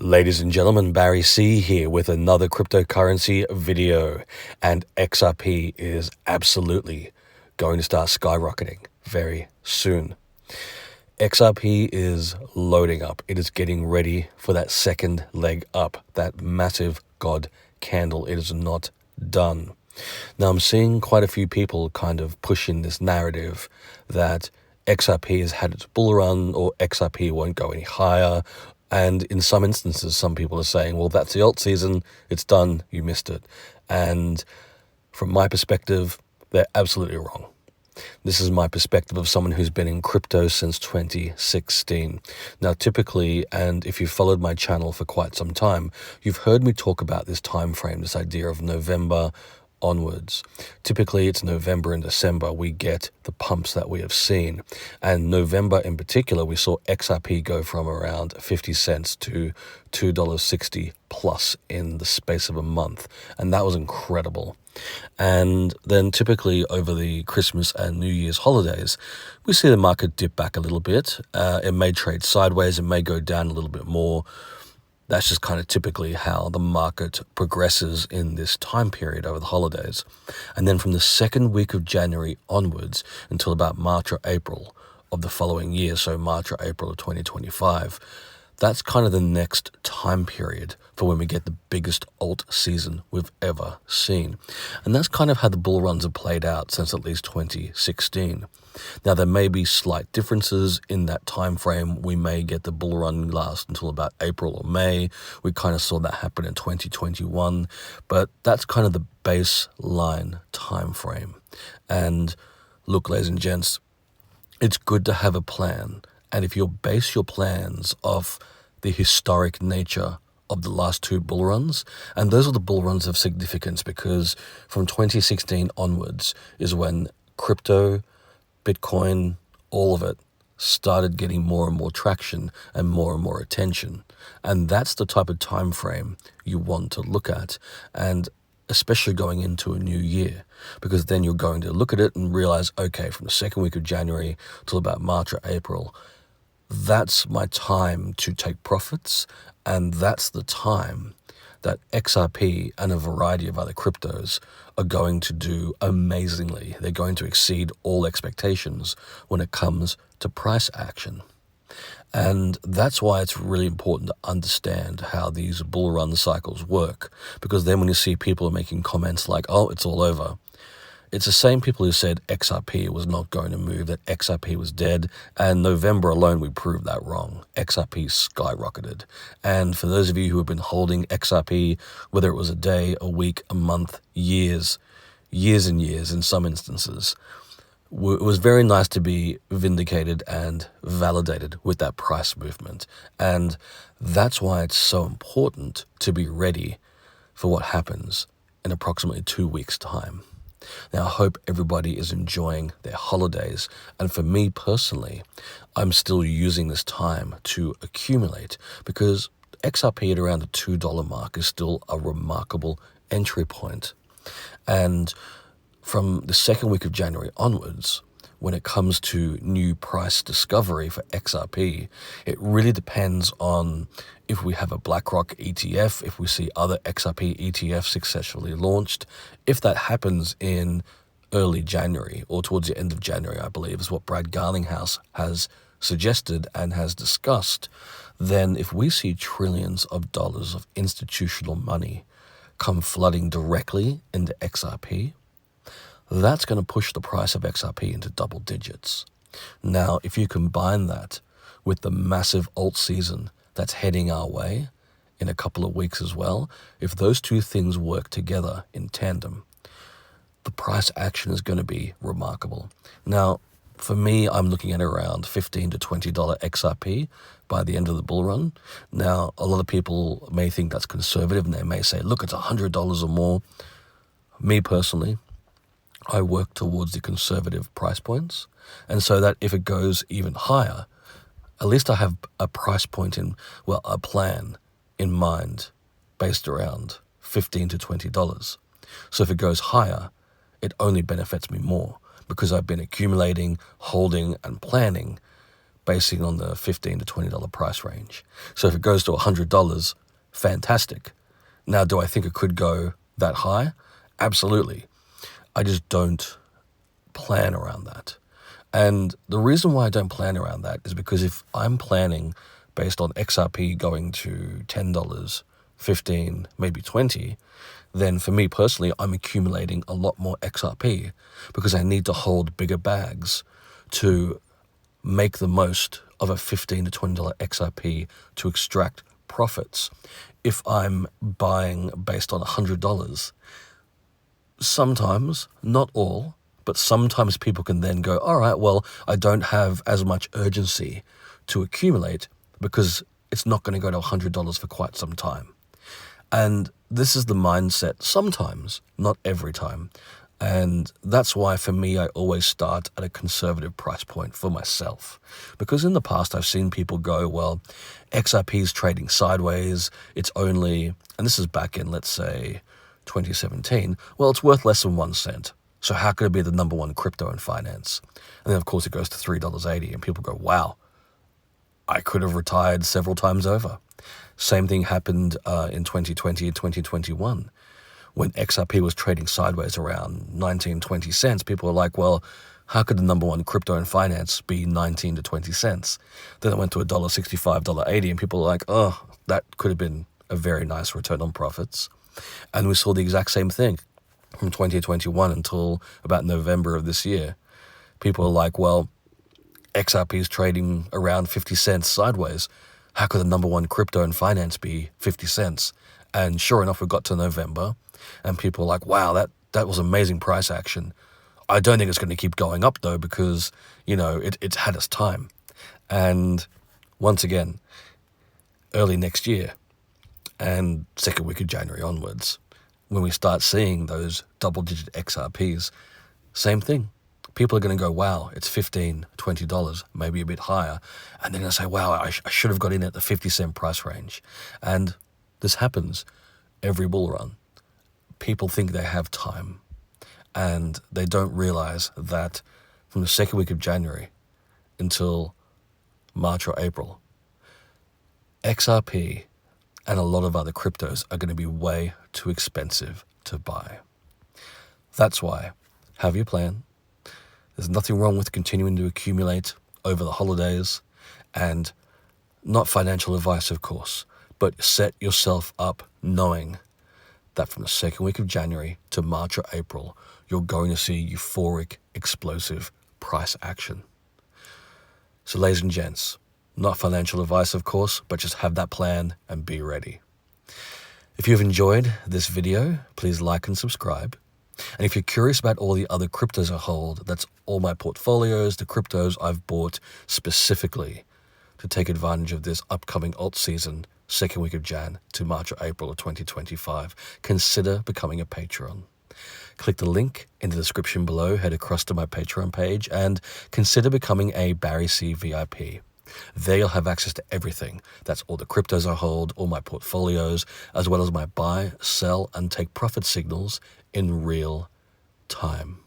Ladies and gentlemen, Barry C here with another cryptocurrency video, and XRP is absolutely going to start skyrocketing very soon. XRP is loading up. It is getting ready for that second leg up, that massive God candle. It is not done. Now, I'm seeing quite a few people kind of pushing this narrative that XRP has had its bull run or XRP won't go any higher. And in some instances, some people are saying, well, that's the alt season. It's done. You missed it. And from my perspective, they're absolutely wrong. This is my perspective of someone who's been in crypto since 2016. Now, typically, and if you've followed my channel for quite some time, you've heard me talk about this time frame, this idea of November onwards. Typically, it's November and December we get the pumps that we have seen. And November in particular, we saw XRP go from around 50 cents to $2.60 plus in the space of a month. And that was incredible. And then typically over the Christmas and New Year's holidays, we see the market dip back a little bit. It may trade sideways, it may go down a little bit more. That's just kind of typically how the market progresses in this time period over the holidays. And then from the second week of January onwards until about March or April of the following year, so March or April of 2025, that's kind of the next time period for when we get the biggest alt season we've ever seen. And that's kind of how the bull runs have played out since at least 2016. Now, there may be slight differences in that time frame. We may get the bull run last until about April or May. We kind of saw that happen in 2021, but that's kind of the baseline time frame. And look, ladies and gents, it's good to have a plan. And if you base your plans off the historic nature of the last two bull runs, and those are the bull runs of significance because from 2016 onwards is when crypto, Bitcoin, all of it started getting more and more traction and more attention. And that's the type of time frame you want to look at, and especially going into a new year, because then you're going to look at it and realize, okay, from the second week of January till about March or April, that's my time to take profits, and that's the time that XRP and a variety of other cryptos are going to do amazingly. They're going to exceed all expectations when it comes to price action. And that's why it's really important to understand how these bull run cycles work, because then when you see people making comments like, oh, it's all over, it's the same people who said XRP was not going to move, that XRP was dead, and November alone we proved that wrong. XRP skyrocketed. And for those of you who have been holding XRP, whether it was a day, a week, a month, years and years in some instances, it was very nice to be vindicated and validated with that price movement. And that's why it's so important to be ready for what happens in approximately 2 weeks' time. Now, I hope everybody is enjoying their holidays. And for me personally, I'm still using this time to accumulate because XRP at around the $2 mark is still a remarkable entry point. And from the second week of January onwards, when it comes to new price discovery for XRP, it really depends on if we have a BlackRock ETF, if we see other XRP ETFs successfully launched. If that happens in early January or towards the end of January, I believe, is what Brad Garlinghouse has suggested and has discussed, then if we see trillions of dollars of institutional money come flooding directly into XRP, that's going to push the price of XRP into double digits. Now, if you combine that with the massive alt season that's heading our way in a couple of weeks as well, if those two things work together in tandem, the price action is going to be remarkable. Now, for me, I'm looking at around $15 to $20 XRP by the end of the bull run. Now, a lot of people may think that's conservative and they may say, look, it's $100 or more. Me personally, I work towards the conservative price points. And so that if it goes even higher, at least I have a price point a plan in mind based around $15 to $20. So if it goes higher, it only benefits me more because I've been accumulating, holding, and planning basing on the $15 to $20 price range. So if it goes to $100, fantastic. Now, do I think it could go that high? Absolutely. I just don't plan around that. And the reason why I don't plan around that is because if I'm planning based on XRP going to $10, 15, maybe 20, then for me personally, I'm accumulating a lot more XRP because I need to hold bigger bags to make the most of a $15 to $20 XRP to extract profits. If I'm buying based on $100, sometimes, not all, but sometimes people can then go, all right, well, I don't have as much urgency to accumulate because it's not going to go to $100 for quite some time. And this is the mindset sometimes, not every time. And that's why for me, I always start at a conservative price point for myself. Because in the past, I've seen people go, well, XRP is trading sideways. It's only, and this is back in, let's say, 2017. Well, it's worth less than 1 cent. So how could it be the number one crypto in finance? And then, of course, it goes to $3.80. And people go, wow, I could have retired several times over. Same thing happened in 2020 and 2021. When XRP was trading sideways around 19, 20 cents, people were like, well, how could the number one crypto in finance be 19 to 20 cents? Then it went to $1.65, $1.80, and people were like, oh, that could have been a very nice return on profits. And we saw the exact same thing from 2021 until about November of this year. People were like, well, XRP is trading around 50 cents sideways. How could the number one crypto in finance be 50 cents? And sure enough, we got to November, and people were like, wow, that was amazing price action. I don't think it's going to keep going up, though, because, it's had its time. And once again, early next year and second week of January onwards, when we start seeing those double-digit XRPs, same thing. People are going to go, wow, it's $15, $20, maybe a bit higher. And they're going to say, wow, I should have got in at the 50-cent price range. And this happens every bull run. People think they have time, and they don't realize that from the second week of January until March or April, XRP and a lot of other cryptos are going to be way too expensive to buy. That's why, have your plan. There's nothing wrong with continuing to accumulate over the holidays, and not financial advice, of course, but set yourself up knowing that from the second week of January to March or April, you're going to see euphoric, explosive price action. So ladies and gents, not financial advice, of course, but just have that plan and be ready. If you've enjoyed this video, please like and subscribe. And if you're curious about all the other cryptos I hold, that's all my portfolios, the cryptos I've bought specifically to take advantage of this upcoming alt season, second week of Jan to March or April of 2025, consider becoming a Patreon. Click the link in the description below, head across to my Patreon page, and consider becoming a Barry C VIP. There you'll have access to everything. That's all the cryptos I hold, all my portfolios, as well as my buy, sell, and take profit signals in real time.